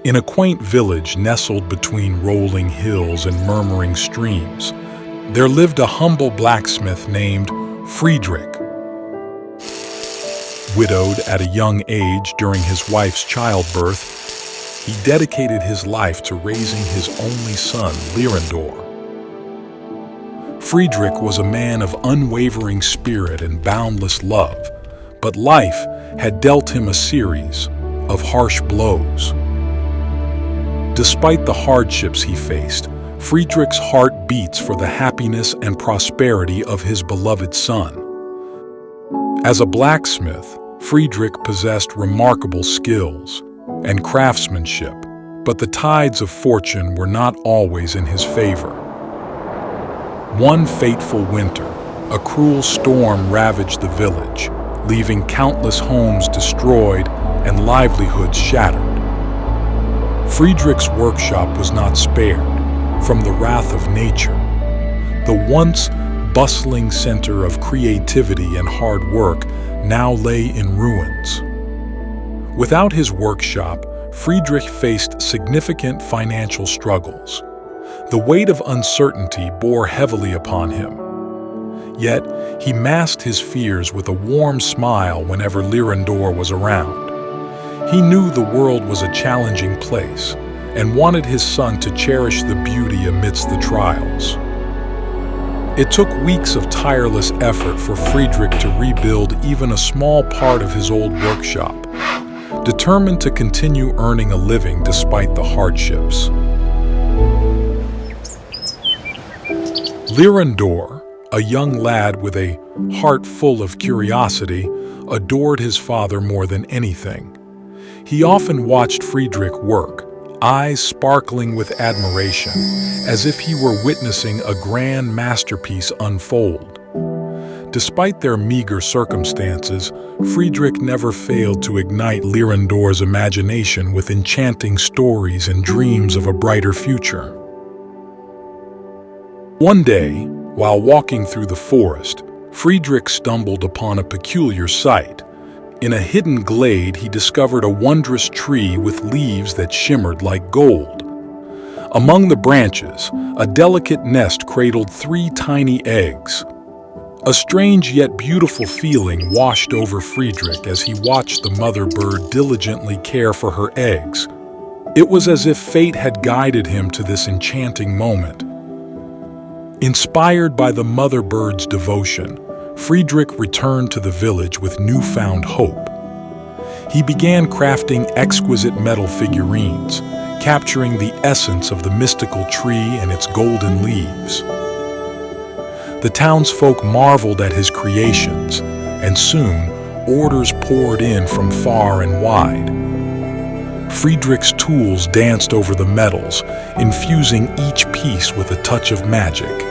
In a quaint village nestled between rolling hills and murmuring streams, there lived a humble blacksmith named Friedrich. Widowed at a young age during his wife's childbirth, he dedicated his life to raising his only son, Lirandor. Friedrich was a man of unwavering spirit and boundless love, but life had dealt him a series of harsh blows. Despite the hardships he faced, Friedrich's heart beats for the happiness and prosperity of his beloved son. As a blacksmith, Friedrich possessed remarkable skills and craftsmanship, but the tides of fortune were not always in his favor. One fateful winter, a cruel storm ravaged the village, leaving countless homes destroyed and livelihoods shattered. Friedrich's workshop was not spared from the wrath of nature. The once bustling center of creativity and hard work now lay in ruins. Without his workshop, Friedrich faced significant financial struggles. The weight of uncertainty bore heavily upon him. Yet, he masked his fears with a warm smile whenever Lirandor was around. He knew the world was a challenging place and wanted his son to cherish the beauty amidst the trials. It took weeks of tireless effort for Friedrich to rebuild even a small part of his old workshop, determined to continue earning a living despite the hardships. Lirandor, a young lad with a heart full of curiosity, adored his father more than anything. He often watched Friedrich work, eyes sparkling with admiration, as if he were witnessing a grand masterpiece unfold. Despite their meager circumstances, Friedrich never failed to ignite Lirandor's imagination with enchanting stories and dreams of a brighter future. One day, while walking through the forest, Friedrich stumbled upon a peculiar sight. In a hidden glade, he discovered a wondrous tree with leaves that shimmered like gold. Among the branches, a delicate nest cradled 3 tiny eggs. A strange yet beautiful feeling washed over Friedrich as he watched the mother bird diligently care for her eggs. It was as if fate had guided him to this enchanting moment. Inspired by the mother bird's devotion, Friedrich returned to the village with newfound hope. He began crafting exquisite metal figurines, capturing the essence of the mystical tree and its golden leaves. The townsfolk marveled at his creations, and soon orders poured in from far and wide. Friedrich's tools danced over the metals, infusing each piece with a touch of magic.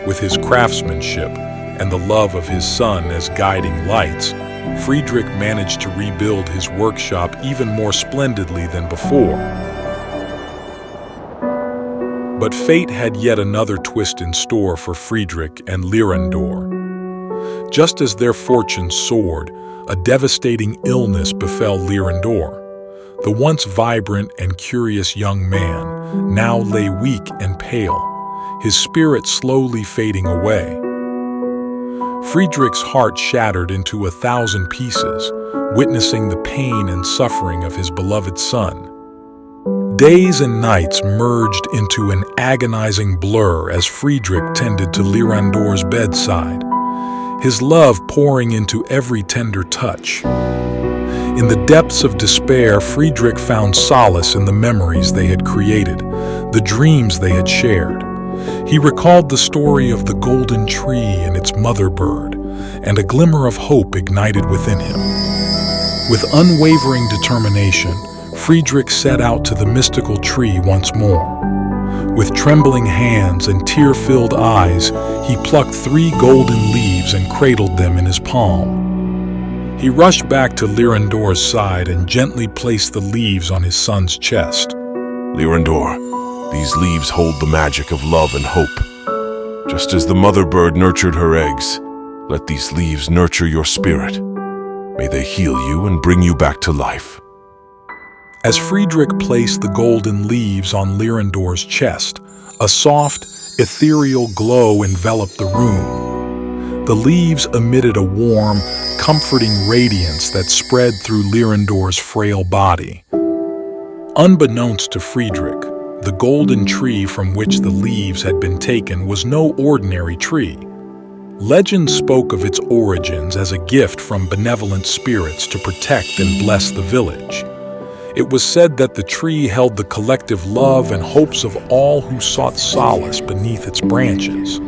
With his craftsmanship and the love of his son as guiding lights, Friedrich managed to rebuild his workshop even more splendidly than before. But fate had yet another twist in store for Friedrich and Lirandor. Just as their fortunes soared, a devastating illness befell Lirandor. The once vibrant and curious young man now lay weak and pale, his spirit slowly fading away. Friedrich's heart shattered into 1,000 pieces, witnessing the pain and suffering of his beloved son. Days and nights merged into an agonizing blur as Friedrich tended to Lirandor's bedside, his love pouring into every tender touch. In the depths of despair, Friedrich found solace in the memories they had created, the dreams they had shared. He recalled the story of the golden tree and its mother bird, and a glimmer of hope ignited within him. With unwavering determination, Friedrich set out to the mystical tree once more. With trembling hands and tear-filled eyes, he plucked 3 golden leaves and cradled them in his palm. He rushed back to Lirandor's side and gently placed the leaves on his son's chest. Lirandor, these leaves hold the magic of love and hope. Just as the mother bird nurtured her eggs, let these leaves nurture your spirit. May they heal you and bring you back to life. As Friedrich placed the golden leaves on Lirandor's chest, a soft, ethereal glow enveloped the room. The leaves emitted a warm, comforting radiance that spread through Lirandor's frail body. Unbeknownst to Friedrich, the golden tree from which the leaves had been taken was no ordinary tree. Legend spoke of its origins as a gift from benevolent spirits to protect and bless the village. It was said that the tree held the collective love and hopes of all who sought solace beneath its branches.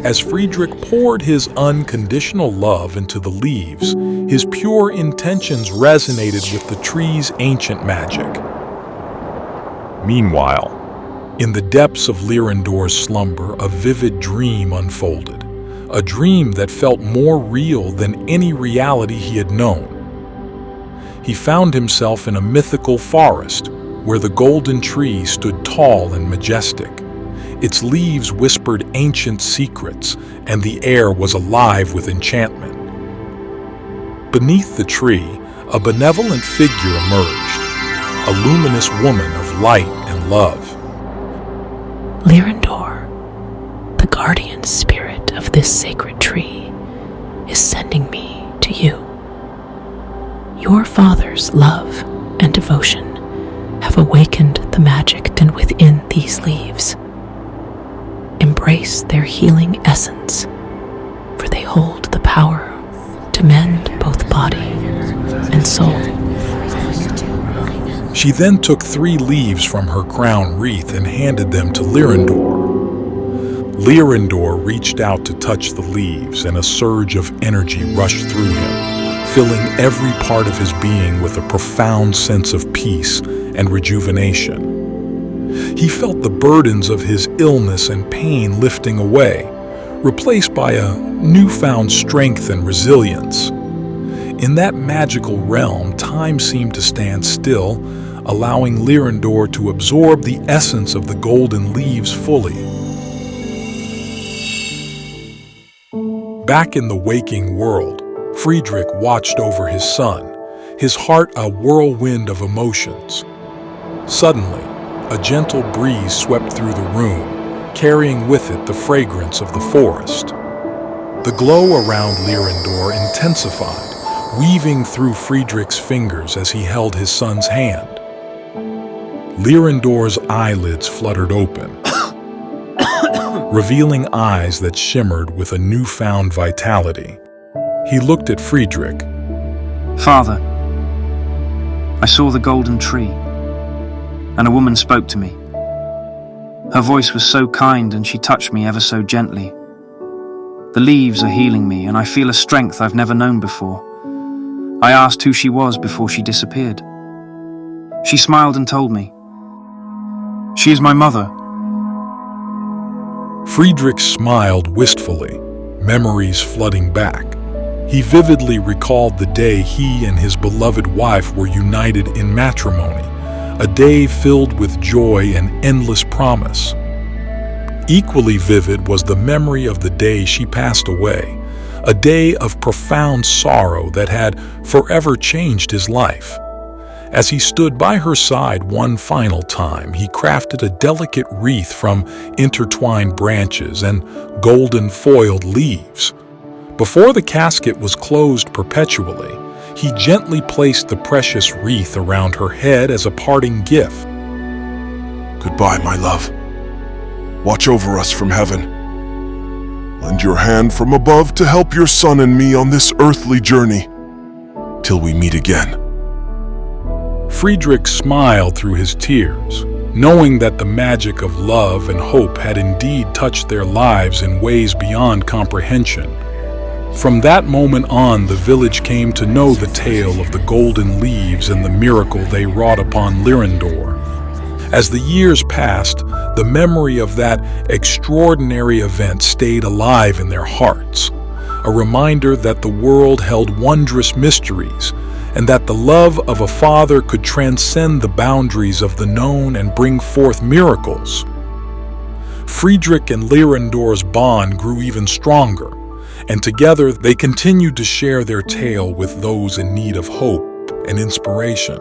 As Friedrich poured his unconditional love into the leaves, his pure intentions resonated with the tree's ancient magic. Meanwhile, in the depths of Lirandor's slumber, a vivid dream unfolded, a dream that felt more real than any reality he had known. He found himself in a mythical forest where the golden tree stood tall and majestic. Its leaves whispered ancient secrets, and the air was alive with enchantment. Beneath the tree, a benevolent figure emerged, a luminous woman of light and love. Lirandor, the guardian spirit of this sacred tree, is sending me to you. Your father's love and devotion have awakened the magic within these leaves. Embrace their healing essence, for they hold the power to mend both body and soul. She then took 3 leaves from her crown wreath and handed them to Lirandor. Lirandor reached out to touch the leaves, and a surge of energy rushed through him, filling every part of his being with a profound sense of peace and rejuvenation. He felt the burdens of his illness and pain lifting away, replaced by a newfound strength and resilience. In that magical realm, time seemed to stand still, allowing Lirandor to absorb the essence of the golden leaves fully. Back in the waking world, Friedrich watched over his son, his heart a whirlwind of emotions. Suddenly, a gentle breeze swept through the room, carrying with it the fragrance of the forest. The glow around Lirandor intensified, weaving through Friedrich's fingers as he held his son's hand. Lirandor's eyelids fluttered open, revealing eyes that shimmered with a newfound vitality. He looked at Friedrich. Father, I saw the golden tree, and a woman spoke to me. Her voice was so kind, and she touched me ever so gently. The leaves are healing me, and I feel a strength I've never known before. I asked who she was before she disappeared. She smiled and told me. She is my mother. Friedrich smiled wistfully, memories flooding back. He vividly recalled the day he and his beloved wife were united in matrimony, a day filled with joy and endless promise. Equally vivid was the memory of the day she passed away, a day of profound sorrow that had forever changed his life. As he stood by her side one final time, he crafted a delicate wreath from intertwined branches and golden foiled leaves. Before the casket was closed perpetually, he gently placed the precious wreath around her head as a parting gift. Goodbye, my love. Watch over us from heaven. Lend your hand from above to help your son and me on this earthly journey, till we meet again. Friedrich smiled through his tears, knowing that the magic of love and hope had indeed touched their lives in ways beyond comprehension. From that moment on, the village came to know the tale of the golden leaves and the miracle they wrought upon Lirandor. As the years passed, the memory of that extraordinary event stayed alive in their hearts, a reminder that the world held wondrous mysteries, and that the love of a father could transcend the boundaries of the known and bring forth miracles. Friedrich and Lirandor's bond grew even stronger, and together they continued to share their tale with those in need of hope and inspiration.